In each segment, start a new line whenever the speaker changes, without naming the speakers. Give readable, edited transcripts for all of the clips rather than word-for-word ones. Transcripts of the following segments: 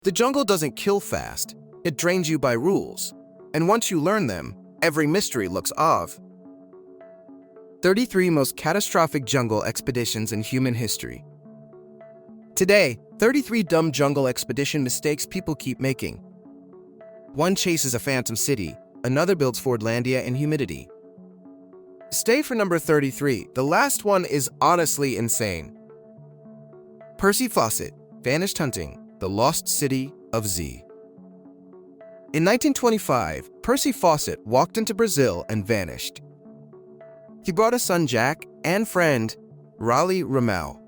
The jungle doesn't kill fast, it drains you by rules. And once you learn them, every mystery looks off. 33 most catastrophic jungle expeditions in human history. Today, 33 dumb jungle expedition mistakes people keep making. One chases a phantom city, another builds Fordlandia in humidity. Stay for number 33. The last one is honestly insane. Percy Fawcett vanished hunting the lost city of Z. In 1925, Percy Fawcett walked into Brazil and vanished. He brought a son Jack and friend Raleigh Ramel.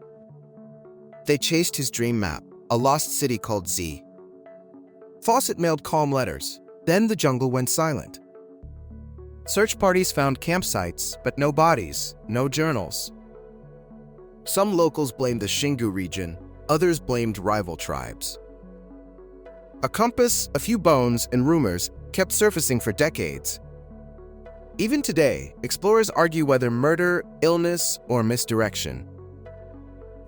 They chased his dream map, a lost city called Z. Fawcett mailed calm letters. Then the jungle went silent. Search parties found campsites, but no bodies, no journals. Some locals blamed the Xingu region, others blamed rival tribes. A compass, a few bones, and rumors kept surfacing for decades. Even today, explorers argue whether murder, illness, or misdirection.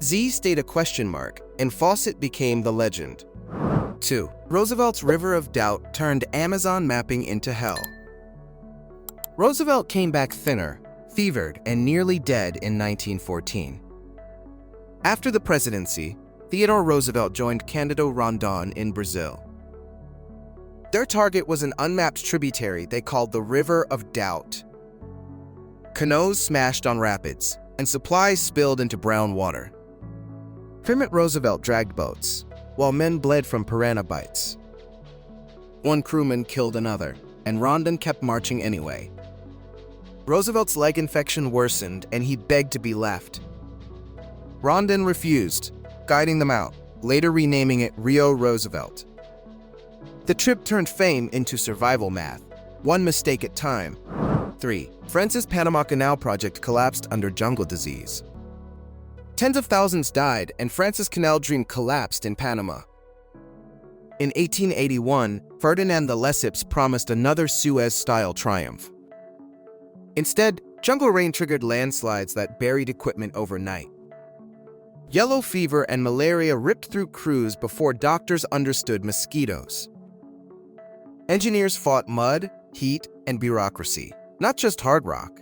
Z stayed a question mark, and Fawcett became the legend. 2. Roosevelt's River of Doubt turned Amazon mapping into hell. Roosevelt came back thinner, fevered, and nearly dead in 1914. After the presidency, Theodore Roosevelt joined Cândido Rondon in Brazil. Their target was an unmapped tributary they called the River of Doubt. Canoes smashed on rapids, and supplies spilled into brown water. Kermit Roosevelt dragged boats, while men bled from piranha bites. One crewman killed another, and Rondon kept marching anyway. Roosevelt's leg infection worsened, and he begged to be left. Rondon refused, guiding them out, later renaming it Rio Roosevelt. The trip turned fame into survival math, one mistake at a time. 3. France's Panama Canal project collapsed under jungle disease. Tens of thousands died, and France's canal dream collapsed in Panama. In 1881, Ferdinand de Lesseps promised another Suez-style triumph. Instead, jungle rain triggered landslides that buried equipment overnight. Yellow fever and malaria ripped through crews before doctors understood mosquitoes. Engineers fought mud, heat, and bureaucracy, not just hard rock.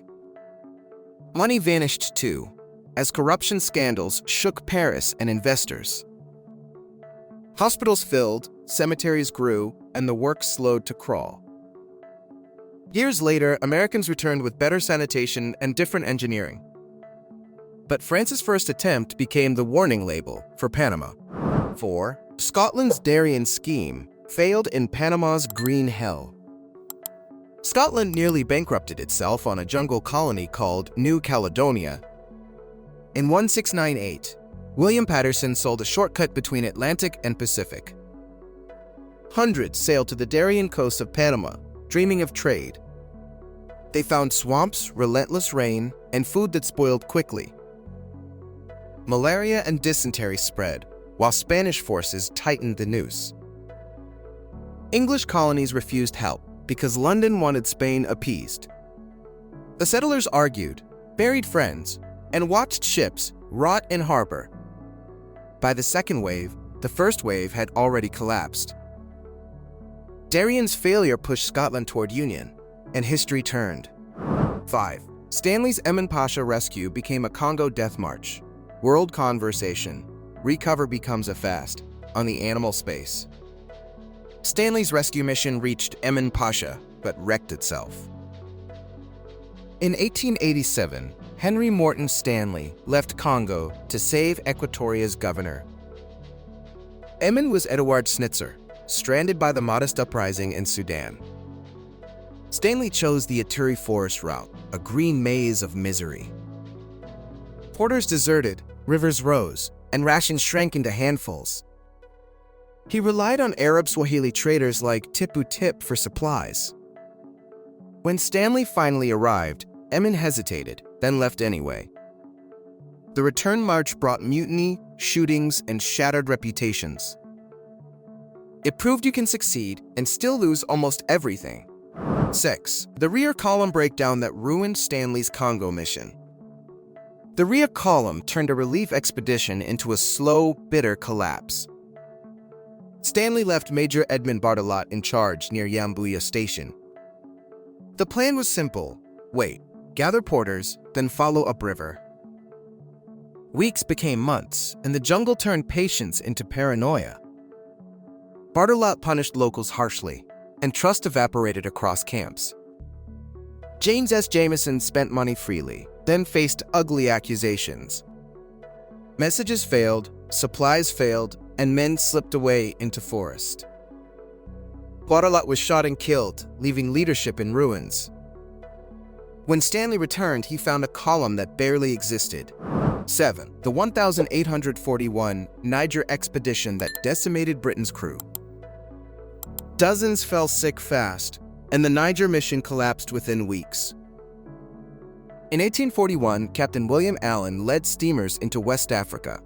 Money vanished too, as corruption scandals shook Paris and investors. Hospitals filled, cemeteries grew, and the work slowed to crawl. Years later, Americans returned with better sanitation and different engineering. But France's first attempt became the warning label for Panama. 4. Scotland's Darien scheme failed in Panama's green hell. Scotland nearly bankrupted itself on a jungle colony called New Caledonia. In 1698, William Patterson sold a shortcut between Atlantic and Pacific. Hundreds sailed to the Darien coast of Panama, dreaming of trade. They found swamps, relentless rain, and food that spoiled quickly. Malaria and dysentery spread, while Spanish forces tightened the noose. English colonies refused help because London wanted Spain appeased. The settlers argued, buried friends, and watched ships rot in harbor. By the second wave, the first wave had already collapsed. Darien's failure pushed Scotland toward union, and history turned. 5. Stanley's Emin Pasha rescue became a Congo death march. World conversation. Recover becomes a fast on the animal space. Stanley's rescue mission reached Emin Pasha, but wrecked itself. In 1887, Henry Morton Stanley left Congo to save Equatoria's governor. Emin was Eduard Schnitzer, stranded by the Mahdist uprising in Sudan. Stanley chose the Ituri Forest route, a green maze of misery. Porters deserted, rivers rose, and rations shrank into handfuls. He relied on Arab Swahili traders like Tipu Tip for supplies. When Stanley finally arrived, Emin hesitated, then left anyway. The return march brought mutiny, shootings, and shattered reputations. It proved you can succeed and still lose almost everything. 6. The rear column breakdown that ruined Stanley's Congo mission. The rear column turned a relief expedition into a slow, bitter collapse. Stanley left Major Edmund Barttelot in charge near Yambuya Station. The plan was simple: wait, gather porters, then follow upriver. Weeks became months, and the jungle turned patience into paranoia. Barttelot punished locals harshly, and trust evaporated across camps. James S. Jameson spent money freely, then faced ugly accusations. Messages failed, supplies failed, and men slipped away into forest. Barttelot was shot and killed, leaving leadership in ruins. When Stanley returned, he found a column that barely existed. 7. The 1841 Niger expedition that decimated Britain's crew. Dozens fell sick fast, and the Niger mission collapsed within weeks. In 1841, Captain William Allen led steamers into West Africa.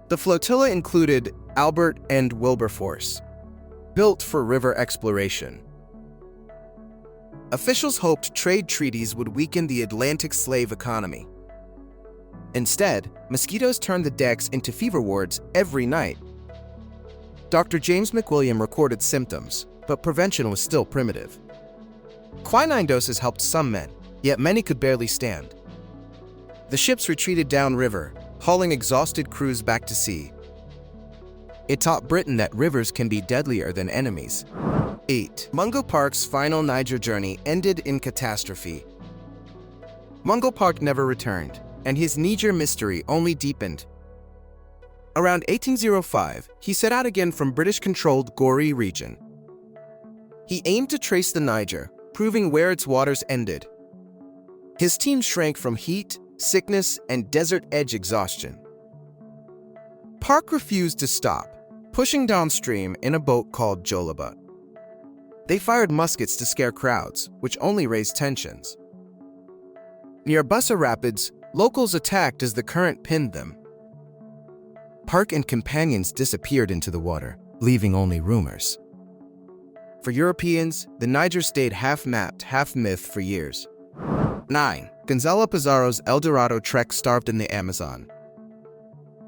The flotilla included Albert and Wilberforce, built for river exploration. Officials hoped trade treaties would weaken the Atlantic slave economy. Instead, mosquitoes turned the decks into fever wards every night. Dr. James McWilliam recorded symptoms, but prevention was still primitive. Quinine doses helped some men, yet many could barely stand. The ships retreated downriver, hauling exhausted crews back to sea. It taught Britain that rivers can be deadlier than enemies. 8. Mungo Park's final Niger journey ended in catastrophe. Mungo Park never returned, and his Niger mystery only deepened. Around 1805, he set out again from British-controlled Gori region. He aimed to trace the Niger, proving where its waters ended. His team shrank from heat, sickness, and desert edge exhaustion. Park refused to stop, pushing downstream in a boat called Jolaba. They fired muskets to scare crowds, which only raised tensions. Near Bussa Rapids, locals attacked as the current pinned them. Park and companions disappeared into the water, leaving only rumors. For Europeans, the Niger stayed half-mapped, half-myth for years. 9. Gonzalo Pizarro's El Dorado trek starved in the Amazon.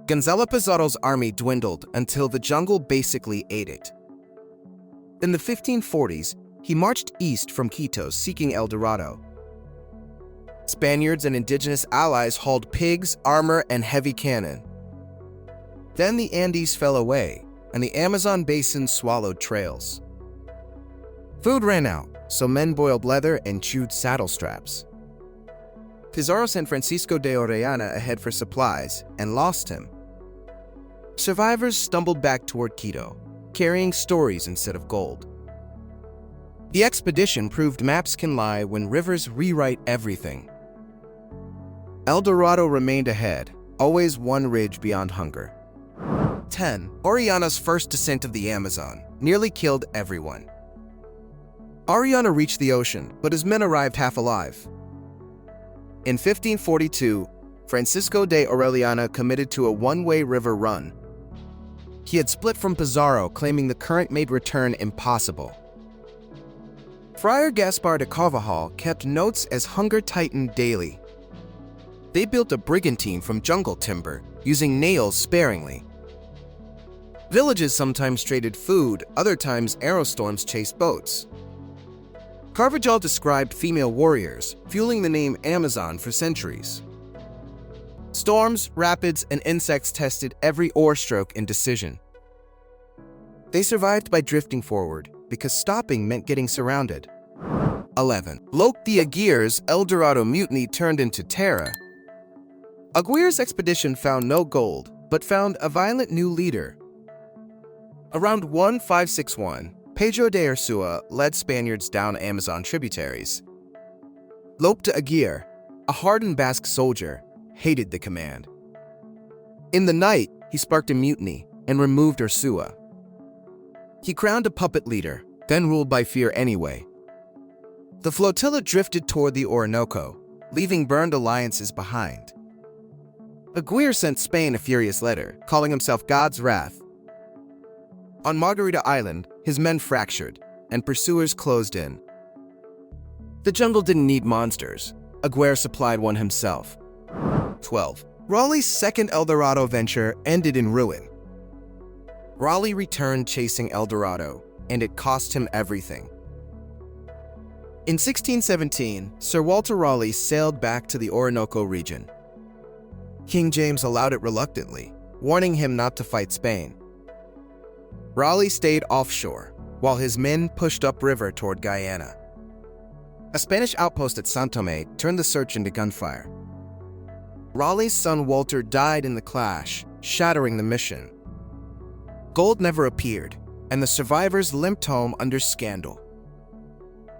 Gonzalo Pizarro's army dwindled until the jungle basically ate it. In the 1540s, he marched east from Quito seeking El Dorado. Spaniards and indigenous allies hauled pigs, armor, and heavy cannon. Then the Andes fell away, and the Amazon basin swallowed trails. Food ran out, so men boiled leather and chewed saddle straps. Pizarro sent Francisco de Orellana ahead for supplies and lost him. Survivors stumbled back toward Quito, carrying stories instead of gold. The expedition proved maps can lie when rivers rewrite everything. El Dorado remained ahead, always one ridge beyond hunger. 10. Orellana's first descent of the Amazon nearly killed everyone. Orellana reached the ocean, but his men arrived half alive. In 1542, Francisco de Orellana committed to a one-way river run. He had split from Pizarro, claiming the current made return impossible. Friar Gaspar de Carvajal kept notes as hunger tightened daily. They built a brigantine from jungle timber, using nails sparingly. Villages sometimes traded food, other times arrow storms chased boats. Carvajal described female warriors, fueling the name Amazon for centuries. Storms, rapids, and insects tested every oar stroke and decision. They survived by drifting forward, because stopping meant getting surrounded. 11. Lope the Aguirre's El Dorado mutiny turned into terror. Aguirre's expedition found no gold, but found a violent new leader. Around 1561, Pedro de Ursua led Spaniards down Amazon tributaries. Lope de Aguirre, a hardened Basque soldier, hated the command. In the night, he sparked a mutiny and removed Ursua. He crowned a puppet leader, then ruled by fear anyway. The flotilla drifted toward the Orinoco, leaving burned alliances behind. Aguirre sent Spain a furious letter, calling himself God's wrath. On Margarita Island, his men fractured, and pursuers closed in. The jungle didn't need monsters. Aguirre supplied one himself. 12. Raleigh's second El Dorado venture ended in ruin. Raleigh returned chasing El Dorado, and it cost him everything. In 1617, Sir Walter Raleigh sailed back to the Orinoco region. King James allowed it reluctantly, warning him not to fight Spain. Raleigh stayed offshore, while his men pushed upriver toward Guyana. A Spanish outpost at San Tomé turned the search into gunfire. Raleigh's son Walter died in the clash, shattering the mission. Gold never appeared, and the survivors limped home under scandal.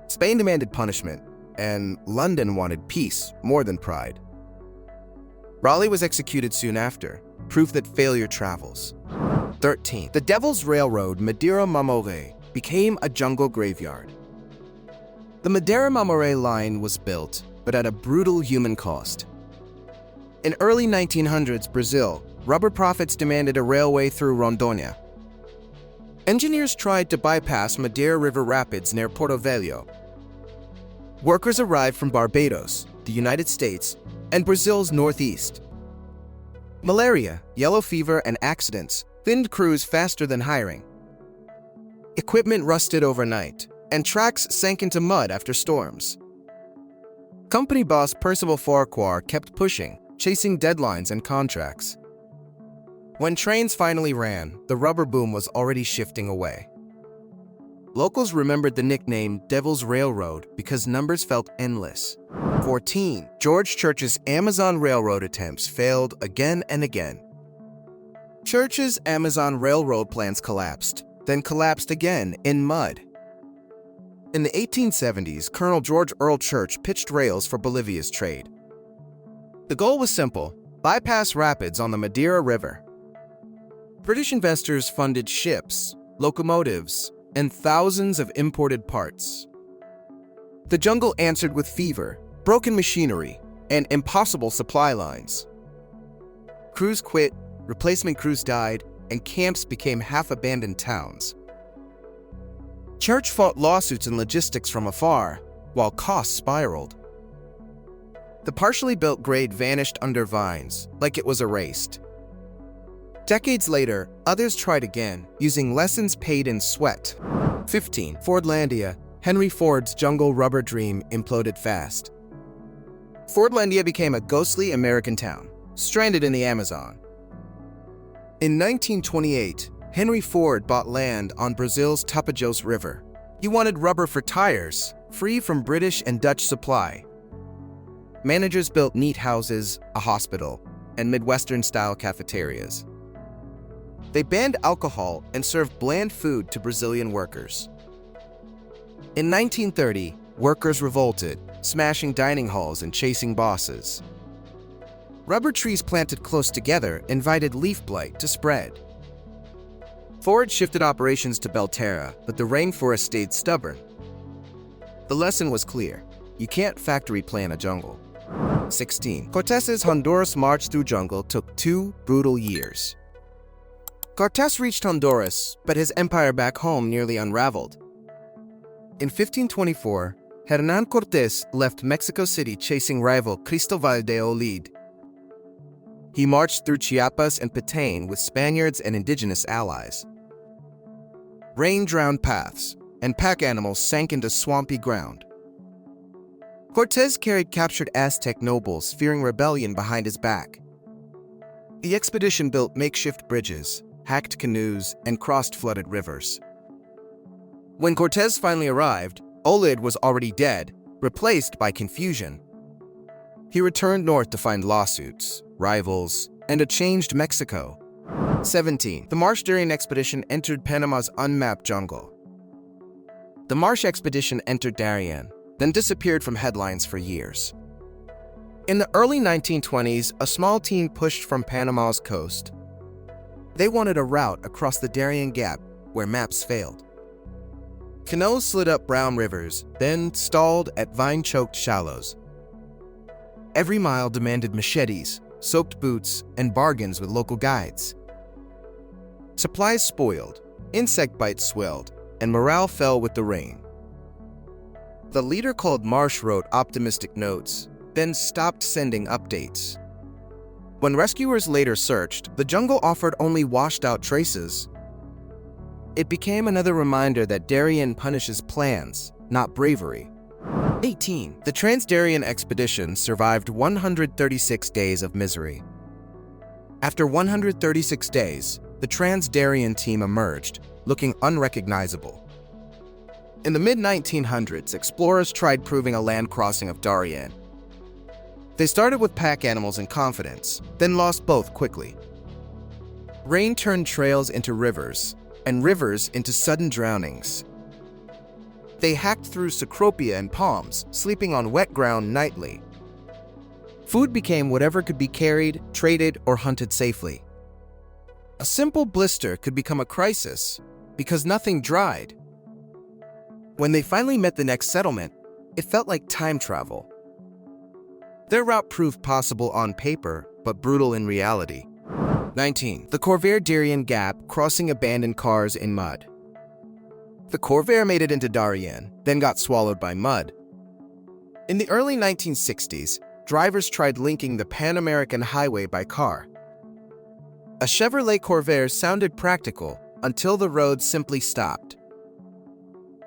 Spain demanded punishment, and London wanted peace more than pride. Raleigh was executed soon after, proof that failure travels. 13. The Devil's Railroad, Madeira-Mamoré, became a jungle graveyard. The Madeira-Mamoré line was built, but at a brutal human cost. In early 1900s Brazil, rubber profits demanded a railway through Rondônia. Engineers tried to bypass Madeira River rapids near Porto Velho. Workers arrived from Barbados, the United States, and Brazil's northeast. Malaria, yellow fever, and accidents thinned crews faster than hiring. Equipment rusted overnight, and tracks sank into mud after storms. Company boss Percival Farquhar kept pushing, chasing deadlines and contracts. When trains finally ran, the rubber boom was already shifting away. Locals remembered the nickname Devil's Railroad because numbers felt endless. 14. George Church's Amazon Railroad attempts failed again and again. Church's Amazon Railroad plans collapsed, then collapsed again in mud. In the 1870s, Colonel George Earl Church pitched rails for Bolivia's trade. The goal was simple: bypass rapids on the Madeira River. British investors funded ships, locomotives, and thousands of imported parts. The jungle answered with fever, broken machinery, and impossible supply lines. Crews quit, replacement crews died, and camps became half-abandoned towns. Church fought lawsuits and logistics from afar, while costs spiraled. The partially built grade vanished under vines, like it was erased. Decades later, others tried again, using lessons paid in sweat. 15. Fordlandia, Henry Ford's jungle rubber dream imploded fast. Fordlandia became a ghostly American town, stranded in the Amazon. In 1928, Henry Ford bought land on Brazil's Tapajós River. He wanted rubber for tires, free from British and Dutch supply. Managers built neat houses, a hospital, and Midwestern-style cafeterias. They banned alcohol and served bland food to Brazilian workers. In 1930, workers revolted, smashing dining halls and chasing bosses. Rubber trees planted close together invited leaf blight to spread. Ford shifted operations to Belterra, but the rainforest stayed stubborn. The lesson was clear: you can't factory plan a jungle. 16. Cortés's Honduras march through jungle took 2 brutal years. Cortés reached Honduras, but his empire back home nearly unraveled. In 1524, Hernán Cortés left Mexico City chasing rival Cristóbal de Olid. He marched through Chiapas and Petén with Spaniards and indigenous allies. Rain drowned paths, and pack animals sank into swampy ground. Cortés carried captured Aztec nobles fearing rebellion behind his back. The expedition built makeshift bridges, hacked canoes, and crossed flooded rivers. When Cortés finally arrived, Olid was already dead, replaced by confusion. He returned north to find lawsuits, rivals, and a changed Mexico. 17. The Marsh-Darien expedition entered Panama's unmapped jungle. The Marsh expedition entered Darien, then disappeared from headlines for years. In the early 1920s, a small team pushed from Panama's coast. They wanted a route across the Darien Gap, where maps failed. Canoes slid up brown rivers, then stalled at vine-choked shallows. Every mile demanded machetes, soaked boots, and bargains with local guides. Supplies spoiled, insect bites swelled, and morale fell with the rain. The leader called Marsh wrote optimistic notes, then stopped sending updates. When rescuers later searched, the jungle offered only washed-out traces. It became another reminder that Darien punishes plans, not bravery. 18. The Trans-Darien Expedition survived 136 days of misery. After 136 days, the Trans-Darien team emerged, looking unrecognizable. In the mid-1900s, explorers tried proving a land crossing of Darien. They started with pack animals and confidence, then lost both quickly. Rain turned trails into rivers, and rivers into sudden drownings. They hacked through cecropia and palms, sleeping on wet ground nightly. Food became whatever could be carried, traded, or hunted safely. A simple blister could become a crisis because nothing dried. When they finally met the next settlement, it felt like time travel. Their route proved possible on paper, but brutal in reality. 19. The Corvair-Darien Gap, crossing abandoned cars in mud. The Corvair made it into Darien, then got swallowed by mud. In the early 1960s, drivers tried linking the Pan American Highway by car. A Chevrolet Corvair sounded practical until the road simply stopped.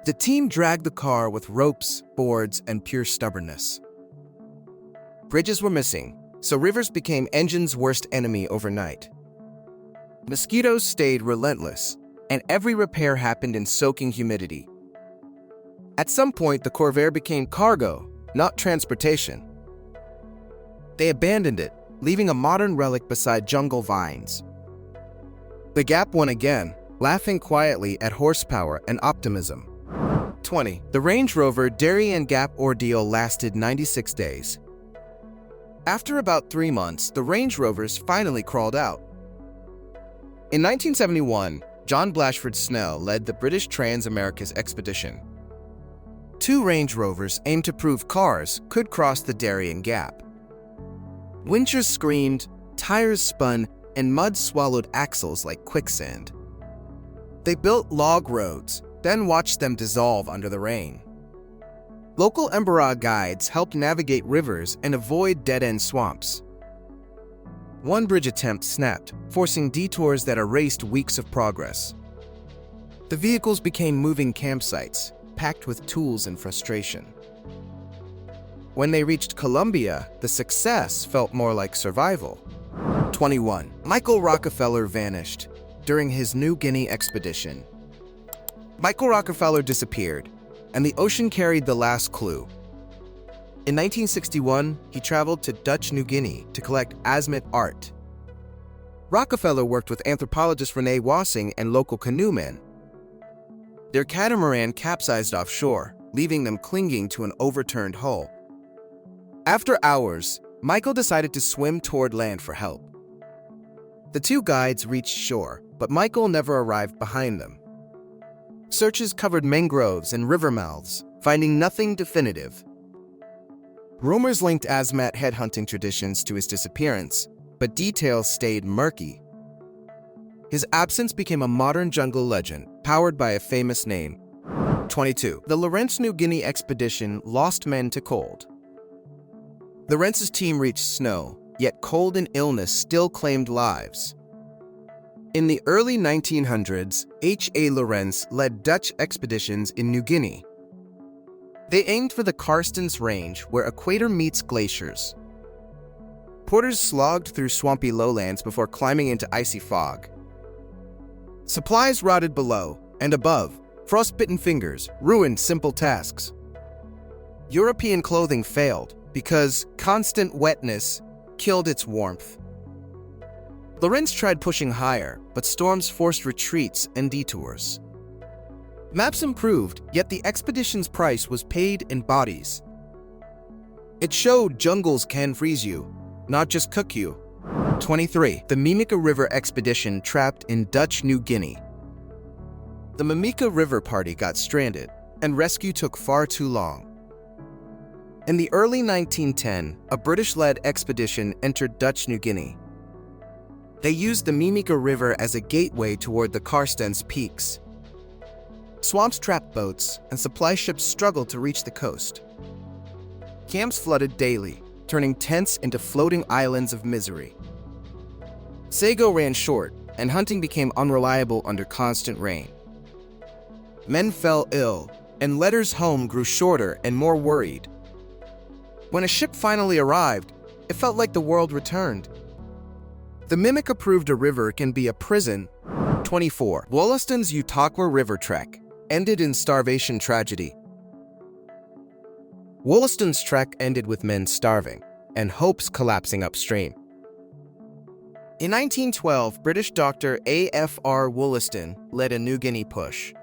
The team dragged the car with ropes, boards, and pure stubbornness. Bridges were missing, so rivers became engine's worst enemy overnight. Mosquitoes stayed relentless, and every repair happened in soaking humidity. At some point, the Corvair became cargo, not transportation. They abandoned it, leaving a modern relic beside jungle vines. The Gap won again, laughing quietly at horsepower and optimism. 20. The Range Rover Darien Gap ordeal lasted 96 days. After about 3 months, the Range Rovers finally crawled out. In 1971, John Blashford Snell led the British Trans-Americas Expedition. 2 Range Rovers aimed to prove cars could cross the Darien Gap. Winchers screamed, tires spun, and mud swallowed axles like quicksand. They built log roads, then watched them dissolve under the rain. Local Embera guides helped navigate rivers and avoid dead-end swamps. One bridge attempt snapped, forcing detours that erased weeks of progress. The vehicles became moving campsites, packed with tools and frustration. When they reached Colombia, the success felt more like survival. 21. Michael Rockefeller vanished during his New Guinea expedition. Michael Rockefeller disappeared, and the ocean carried the last clue. In 1961, he traveled to Dutch New Guinea to collect Asmat art. Rockefeller worked with anthropologist Rene Wassing and local canoemen. Their catamaran capsized offshore, leaving them clinging to an overturned hull. After hours, Michael decided to swim toward land for help. The 2 guides reached shore, but Michael never arrived behind them. Searches covered mangroves and river mouths, finding nothing definitive. Rumors linked Asmat headhunting traditions to his disappearance, but details stayed murky. His absence became a modern jungle legend, powered by a famous name. 22. The Lawrence New Guinea expedition lost men to cold. Lawrence's team reached snow, yet cold and illness still claimed lives. In the early 1900s, H.A. Lawrence led Dutch expeditions in New Guinea. They aimed for the Karstens Range, where equator meets glaciers. Porters slogged through swampy lowlands before climbing into icy fog. Supplies rotted below, and above, frostbitten fingers ruined simple tasks. European clothing failed because constant wetness killed its warmth. Lawrence tried pushing higher, but storms forced retreats and detours. Maps improved, yet the expedition's price was paid in bodies. It showed jungles can freeze you, not just cook you. 23. The Mimika River expedition trapped in Dutch New Guinea. The Mimika River party got stranded, and rescue took far too long. In the early 1910s, a British-led expedition entered Dutch New Guinea. They used the Mimika River as a gateway toward the Karstens peaks. Swamps trapped boats, and supply ships struggled to reach the coast. Camps flooded daily, turning tents into floating islands of misery. Sago ran short, and hunting became unreliable under constant rain. men fell ill, and letters home grew shorter and more worried. When a ship finally arrived, it felt like the world returned. The mimic approved a river can be a prison. 24. Wollaston's Utaqua River Trek ended in starvation tragedy. Wollaston's trek ended with men starving and hopes collapsing upstream. In 1912, British doctor A.F.R. Wollaston led a New Guinea push.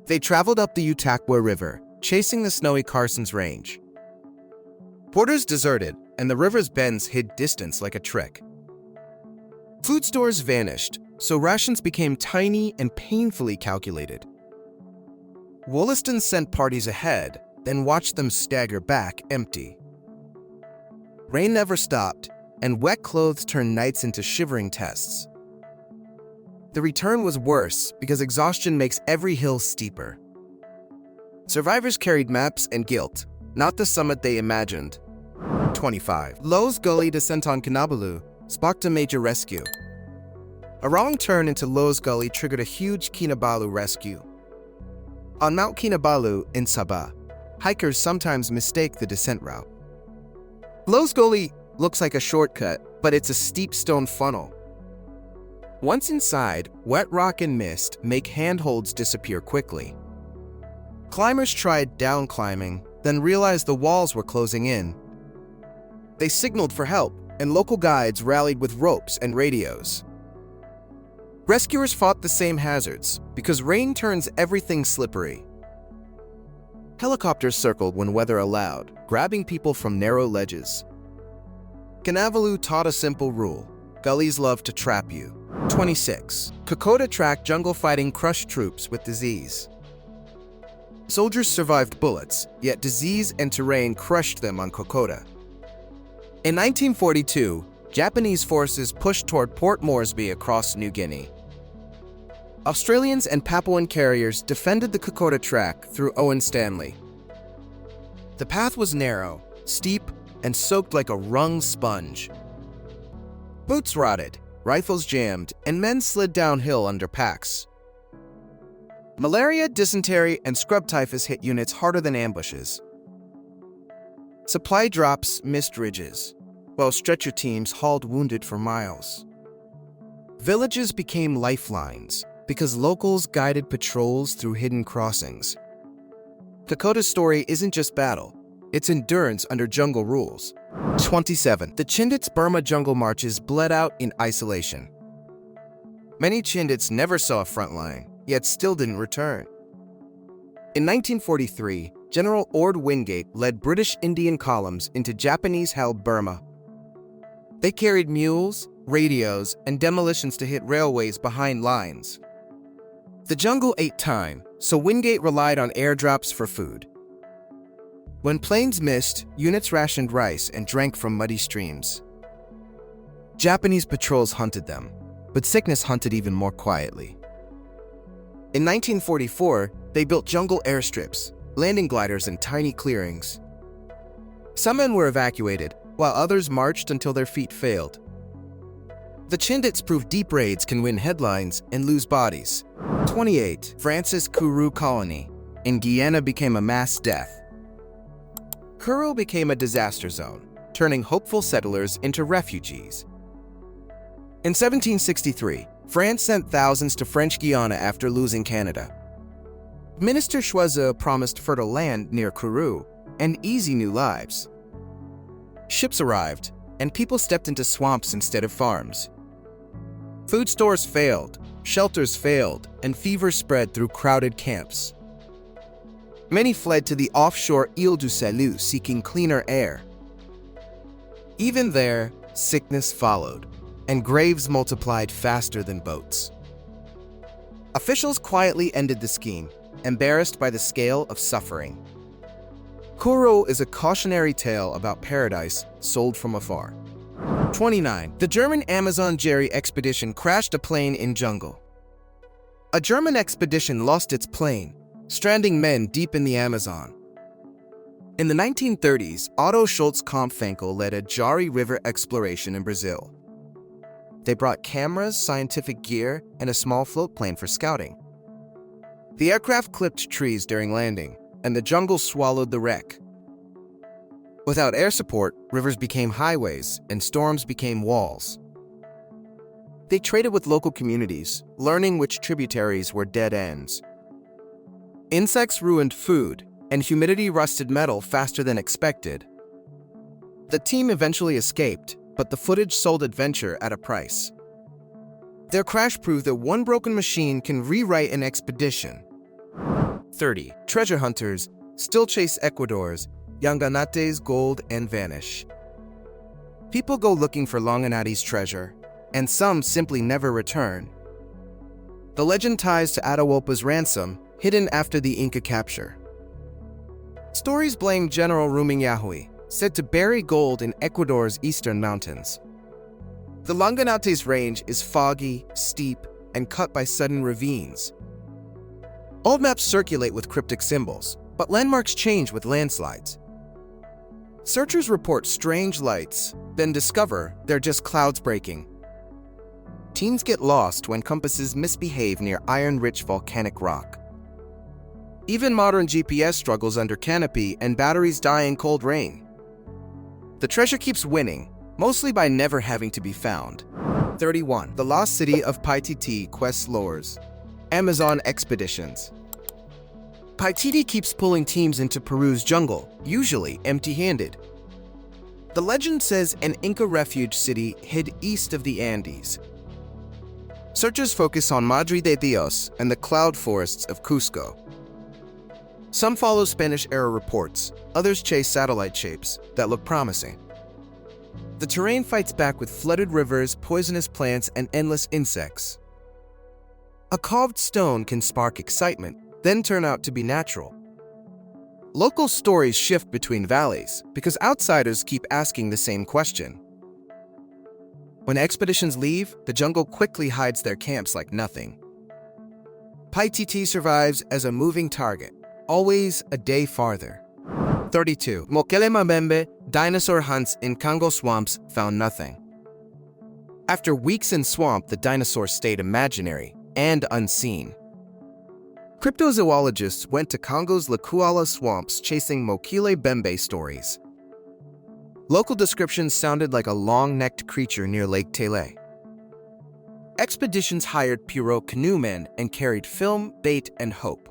They traveled up the Utaqua River, chasing the snowy Carson's Range. Porters deserted, and the river's bends hid distance like a trick. Food stores vanished, so rations became tiny and painfully calculated. Wollaston sent parties ahead, then watched them stagger back empty. Rain never stopped, and wet clothes turned nights into shivering tests. The return was worse because exhaustion makes every hill steeper. Survivors carried maps and guilt, not the summit they imagined. 25. Lowe's Gully descent on Kinabalu sparked a major rescue. A wrong turn into Lowe's Gully triggered a huge Kinabalu rescue. On Mount Kinabalu in Sabah, hikers sometimes mistake the descent route. Lowe's Gully looks like a shortcut, but it's a steep stone funnel. Once inside, wet rock and mist make handholds disappear quickly. Climbers tried down climbing, then realized the walls were closing in. They signaled for help, and local guides rallied with ropes and radios. Rescuers fought the same hazards, because rain turns everything slippery. Helicopters circled when weather allowed, grabbing people from narrow ledges. Kinabalu taught a simple rule: gullies love to trap you. 26. Kokoda tracked jungle fighting crushed troops with disease. Soldiers survived bullets, yet disease and terrain crushed them on Kokoda. In 1942, Japanese forces pushed toward Port Moresby across New Guinea. Australians and Papuan carriers defended the Kokoda track through Owen Stanley. The path was narrow, steep, and soaked like a wrung sponge. Boots rotted, rifles jammed, and men slid downhill under packs. Malaria, dysentery, and scrub typhus hit units harder than ambushes. Supply drops missed ridges, while stretcher teams hauled wounded for miles. Villages became lifelines because locals guided patrols through hidden crossings. Kokoda's story isn't just battle, it's endurance under jungle rules. 27. The Chindits Burma jungle marches bled out in isolation. Many Chindits never saw a front line, yet still didn't return. In 1943, General Ord Wingate led British Indian columns into Japanese-held Burma. They carried mules, radios, and demolitions to hit railways behind lines. The jungle ate time, so Wingate relied on airdrops for food. When planes missed, units rationed rice and drank from muddy streams. Japanese patrols hunted them, but sickness hunted even more quietly. In 1944, they built jungle airstrips, landing gliders in tiny clearings. Some men were evacuated, while others marched until their feet failed. The Chindits proved deep raids can win headlines and lose bodies. 28. France's Kourou colony in Guyana became a mass death. Kourou became a disaster zone, turning hopeful settlers into refugees. In 1763, France sent thousands to French Guiana after losing Canada. Minister Choiseul promised fertile land near Kourou and easy new lives. Ships arrived, and people stepped into swamps instead of farms. Food stores failed, shelters failed, and fever spread through crowded camps. Many fled to the offshore Ile du Salut seeking cleaner air. Even there, sickness followed, and graves multiplied faster than boats. Officials quietly ended the scheme, embarrassed by the scale of suffering. Kourou is a cautionary tale about paradise sold from afar. 29. The German Amazon Jerry expedition crashed a plane in jungle. A German expedition lost its plane, stranding men deep in the Amazon. In the 1930s, Otto Schultz-Kampfenkel led a Jari River exploration in Brazil. They brought cameras, scientific gear, and a small float plane for scouting. The aircraft clipped trees during landing, and the jungle swallowed the wreck. Without air support, rivers became highways and storms became walls. They traded with local communities, learning which tributaries were dead ends. Insects ruined food, and humidity rusted metal faster than expected. The team eventually escaped, but the footage sold adventure at a price. Their crash proved that one broken machine can rewrite an expedition. 30. Treasure hunters still chase Ecuador's Yanganate's gold and vanish. People go looking for Longanate's treasure, and some simply never return. The legend ties to Atahualpa's ransom, hidden after the Inca capture. Stories blame General Rumiñahui, said to bury gold in Ecuador's eastern mountains. The Longanate's range is foggy, steep, and cut by sudden ravines. Old maps circulate with cryptic symbols, but landmarks change with landslides. Searchers report strange lights, then discover they're just clouds breaking. Teams get lost when compasses misbehave near iron-rich volcanic rock. Even modern GPS struggles under canopy and batteries die in cold rain. The treasure keeps winning, mostly by never having to be found. 31. The Lost City of Paititi quests lures. Amazon expeditions. Paititi keeps pulling teams into Peru's jungle, usually empty-handed. The legend says an Inca refuge city hid east of the Andes. Searchers focus on Madre de Dios and the cloud forests of Cusco. Some follow Spanish-era reports, others chase satellite shapes that look promising. The terrain fights back with flooded rivers, poisonous plants, and endless insects. A carved stone can spark excitement, then turn out to be natural. Local stories shift between valleys because outsiders keep asking the same question. When expeditions leave, the jungle quickly hides their camps like nothing. Paititi survives as a moving target, always a day farther. 32. Mokele Mabembe dinosaur hunts in Congo swamps found nothing. After weeks in swamp, the dinosaurs stayed imaginary and unseen. Cryptozoologists went to Congo's Lakuala swamps chasing Mokele Bembe stories. Local descriptions sounded like a long-necked creature near Lake Tele. Expeditions hired Pirogue canoemen and carried film, bait, and hope.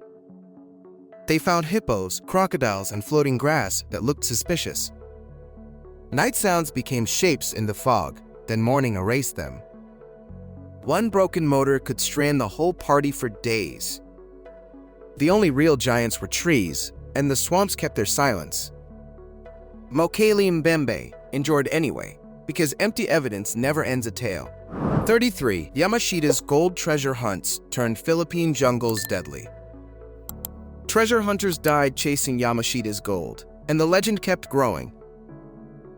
They found hippos, crocodiles, and floating grass that looked suspicious. Night sounds became shapes in the fog, then morning erased them. One broken motor could strand the whole party for days. The only real giants were trees, and the swamps kept their silence. Mokele Mbembe endured anyway, because empty evidence never ends a tale. 33. Yamashita's gold treasure hunts turned Philippine jungles deadly. Treasure hunters died chasing Yamashita's gold, and the legend kept growing.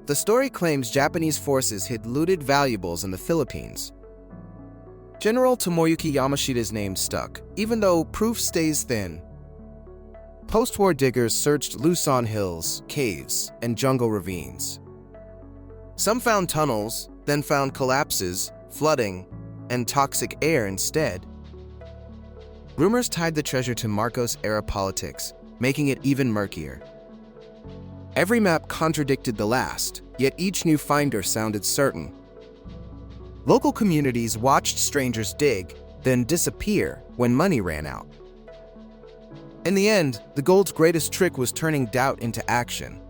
The story claims Japanese forces hid looted valuables in the Philippines. General Tomoyuki Yamashita's name stuck, even though proof stays thin. Post-war diggers searched Luzon hills, caves, and jungle ravines. Some found tunnels, then found collapses, flooding, and toxic air instead. Rumors tied the treasure to Marcos-era politics, making it even murkier. Every map contradicted the last, yet each new finder sounded certain. Local communities watched strangers dig, then disappear when money ran out. In the end, the gold's greatest trick was turning doubt into action.